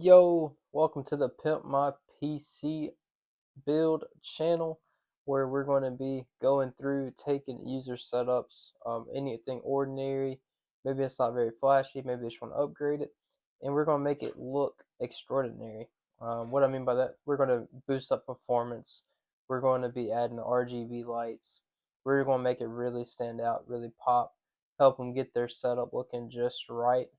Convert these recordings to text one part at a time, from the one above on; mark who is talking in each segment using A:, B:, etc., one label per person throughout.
A: Yo, welcome to the Pimp My PC build channel where we're going to be going through taking user setups, anything ordinary, maybe it's not very flashy, maybe they just want to upgrade it, and we're going to make it look extraordinary. What I mean by that, we're going to boost up performance, we're going to be adding RGB lights, we're going to make it really stand out, really pop, help them get their setup looking just right.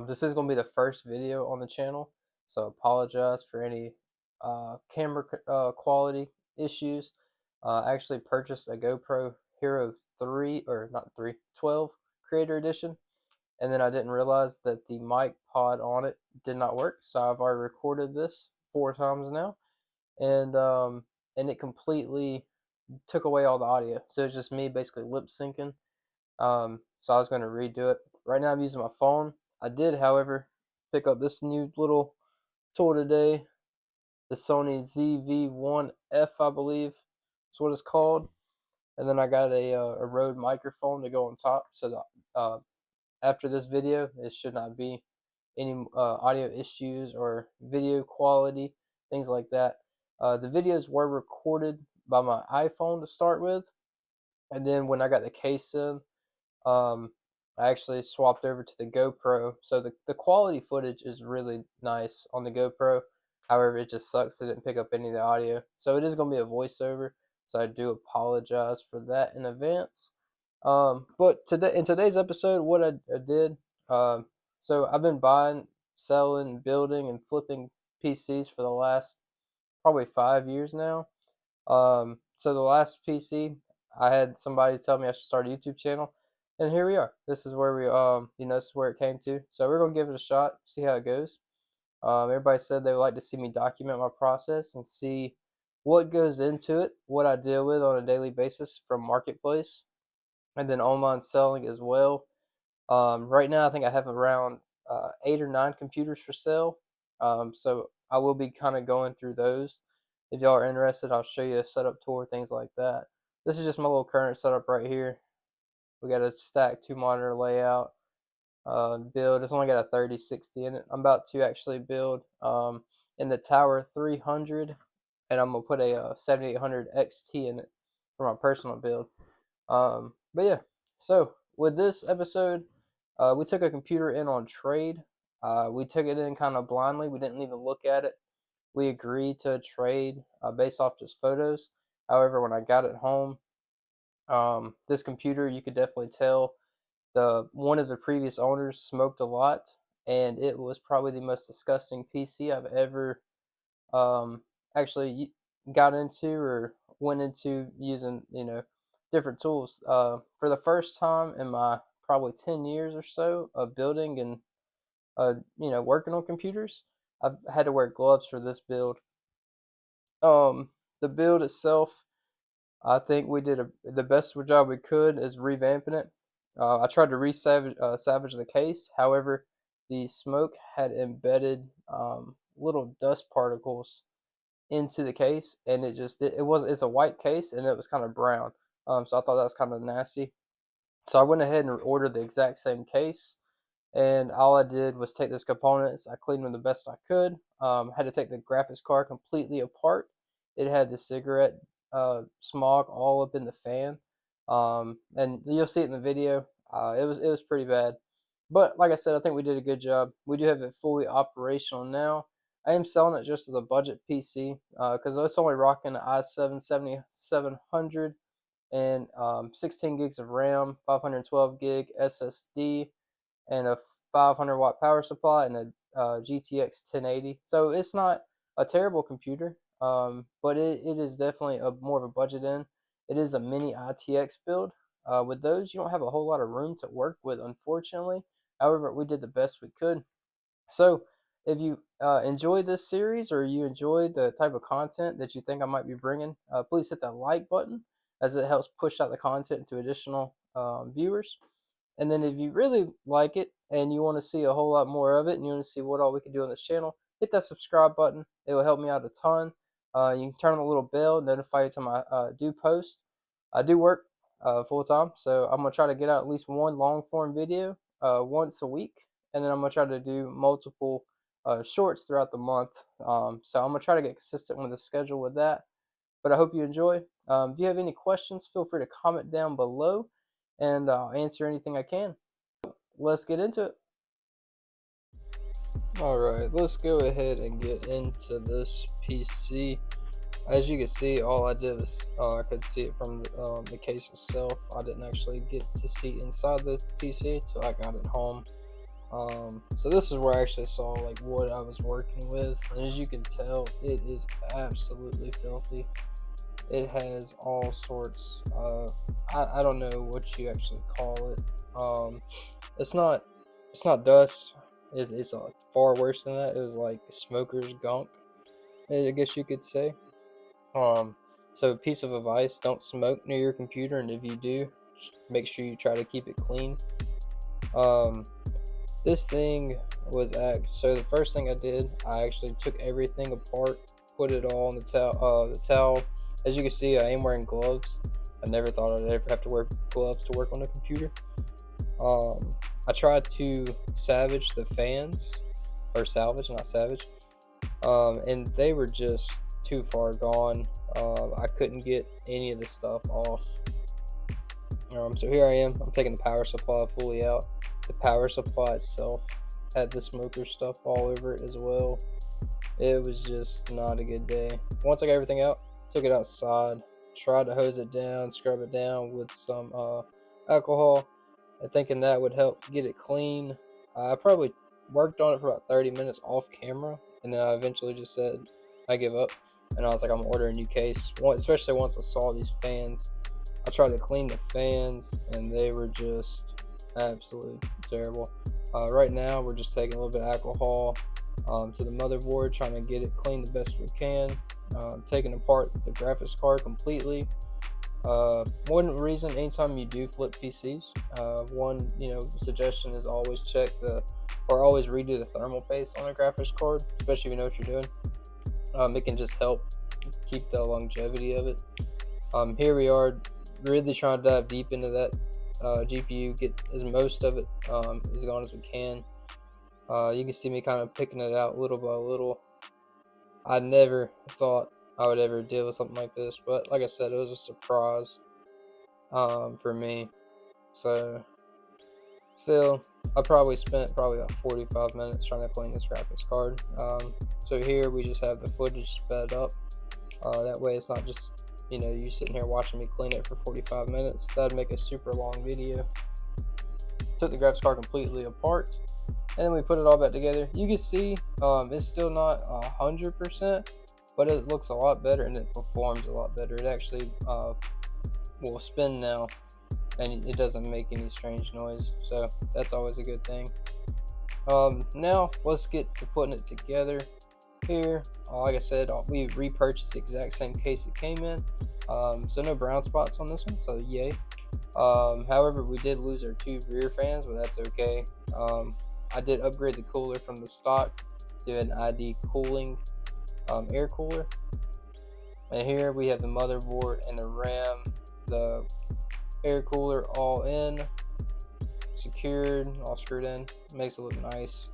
A: This is going to be the first video on the channel, so apologize for any camera quality issues. I actually purchased a GoPro Hero 3, or not 3, 12 Creator Edition, and then I didn't realize that the mic pod on it did not work, so I've already recorded this 4 times now, and it completely took away all the audio, so it's just me basically lip syncing. So I was going to redo it. Right now I'm using my phone. I did, however, pick up this new little tool today, the Sony ZV-1F, I believe is what it's called. And then I got a Rode microphone to go on top, so that after this video, it should not be any audio issues or video quality, things like that. The videos were recorded by my iPhone to start with, and then when I got the case in, I actually swapped over to the GoPro, so the quality footage is really nice on the GoPro. However, it just sucks it didn't pick up any of the audio, so it is going to be a voiceover, so I do apologize for that in advance. But in today's episode, what I did, so I've been buying, selling, building, and flipping PCs for the last probably 5 years now. So the last PC, I had somebody tell me I should start a YouTube channel, and here we are. This is where we, this is where it came to. So we're gonna give it a shot, see how it goes. Everybody said they would like to see me document my process and see what goes into it, what I deal with on a daily basis from marketplace, and then online selling as well. Right now, I think I have around 8 or 9 computers for sale. So I will be kind of going through those. If y'all are interested, I'll show you a setup tour, things like that. This is just my little current setup right here. We got a stack 2 monitor layout. Build, it's only got a 3060 in it. I'm about to actually build in the Tower 300, and I'm gonna put a 7800 XT in it for my personal build. But yeah, so with this episode, we took a computer in on trade. We took it in kind of blindly. We didn't even look at it. We agreed to a trade based off just photos. However, when I got it home, this computer, you could definitely tell one of the previous owners smoked a lot, and it was probably the most disgusting PC I've ever actually got into or went into using, different tools. For the first time in my probably 10 years or so of building and working on computers, I've had to wear gloves for this build. The build itself, I think we did the best job we could is revamping it. I tried to salvage the case. However, the smoke had embedded little dust particles into the case, and it's a white case, and it was kind of brown. So I thought that was kind of nasty. So I went ahead and ordered the exact same case, and all I did was take those components. I cleaned them the best I could. Had to take the graphics card completely apart. It had the cigarette smog all up in the fan, and you'll see it in the video. It was pretty bad, but like I said, I think we did a good job. We do have it fully operational now. I am selling it just as a budget PC because it's only rocking an i7 7700 and 16 gigs of RAM, 512 gig SSD, and a 500 watt power supply, and a GTX 1080. So it's not a terrible computer, but it is definitely more of a budget end. It is a mini ITX build. With those, you don't have a whole lot of room to work with, unfortunately. However, we did the best we could. So if you enjoyed this series, or you enjoyed the type of content that you think I might be bringing, please hit that like button, as it helps push out the content to additional viewers. And then if you really like it and you want to see a whole lot more of it, and you want to see what all we can do on this channel, hit that subscribe button. It will help me out a ton. You can turn on the little bell, notify you to my due post. I do work full time, so I'm gonna try to get out at least one long form video once a week, and then I'm gonna try to do multiple shorts throughout the month. So I'm gonna try to get consistent with the schedule with that. But I hope you enjoy. If you have any questions, feel free to comment down below, and I'll answer anything I can. Let's get into it. Alright, let's go ahead and get into this PC. As you can see, all I did was I could see it from the case itself. I didn't actually get to see inside the PC till I got it home. So this is where I actually saw like what I was working with, and as you can tell, it is absolutely filthy. It has all sorts of I don't know what you actually call it. It's not dust. It's far worse than that. It was like smoker's gunk, I guess you could say. So a piece of advice: don't smoke near your computer, and if you do, make sure you try to keep it clean. This thing was so the first thing I did, I actually took everything apart, put it all on the towel. As you can see, I am wearing gloves. I never thought I'd ever have to wear gloves to work on a computer. I tried to salvage the fans, or salvage, not savage, and they were just too far gone. I couldn't get any of the stuff off. So here I am. I'm taking the power supply fully out. The power supply itself had the smoker stuff all over it as well. It was just not a good day. Once I got everything out, took it outside, tried to hose it down, scrub it down with some alcohol, and thinking that would help get it clean. I probably worked on it for about 30 minutes off camera, and then I eventually just said I give up, and I was like, I'm gonna order a new case. Especially once I saw these fans. I tried to clean the fans, and they were just absolutely terrible. Right now, we're just taking a little bit of alcohol to the motherboard, trying to get it clean the best we can. Taking apart the graphics card completely. One reason, anytime you do flip PCs, one suggestion is always always redo the thermal paste on a graphics card, especially if you know what you're doing. It can just help keep the longevity of it. Here we are, really trying to dive deep into that GPU, get as most of it as gone as we can. You can see me kind of picking it out little by little. I never thought I would ever deal with something like this, but like I said, it was a surprise for me. So still, I probably spent about 45 minutes trying to clean this graphics card. So here we just have the footage sped up. That way it's not just you sitting here watching me clean it for 45 minutes. That'd make a super long video. Took the graphics card completely apart, and then we put it all back together. You can see it's still not 100%, but it looks a lot better and it performs a lot better. It actually will spin now, and it doesn't make any strange noise, so that's always a good thing. Now let's get to putting it together. Here, like I said, we repurchased the exact same case it came in, so no brown spots on this one, so yay. However, we did lose our two rear fans, but that's okay. I did upgrade the cooler from the stock to an ID cooling air cooler. And here we have the motherboard and the RAM, the air cooler all in, secured, all screwed in. Makes it look nice.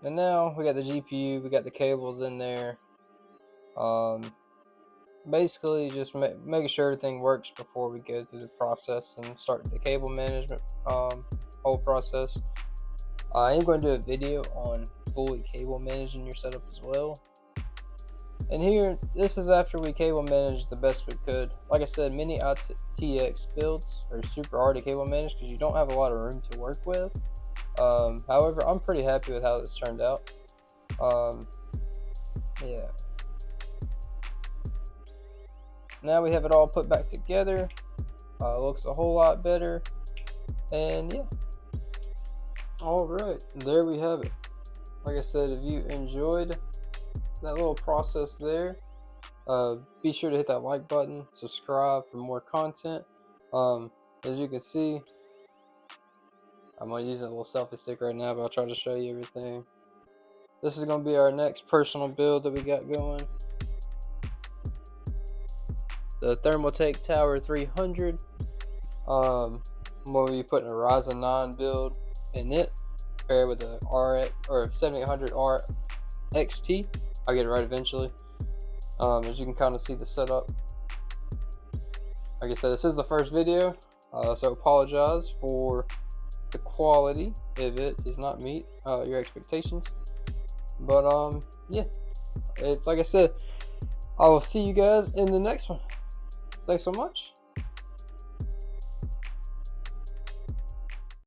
A: And now we got the GPU, we got the cables in there. Basically just making sure everything works before we go through the process and start the cable management whole process. I am going to do a video on fully cable managing your setup as well. And here, this is after we cable managed the best we could. Like I said, many ITX builds are super hard to cable manage because you don't have a lot of room to work with. However, I'm pretty happy with how this turned out. Yeah. Now we have it all put back together. Looks a whole lot better. And yeah. Alright, there we have it. Like I said, if you enjoyed that little process there, be sure to hit that like button, subscribe for more content. As you can see, I'm going to use a little selfie stick right now, but I'll try to show you everything. This is going to be our next personal build that we got going. the Thermaltake Tower 300. I'm going to be putting a Ryzen 9 build in it, paired with a RX or 7800 RXT. I'll get it right eventually. As you can kind of see the setup. Like I said, this is the first video, so apologize for the quality if it does not meet your expectations. But yeah, like I said, I will see you guys in the next one. Thanks so much.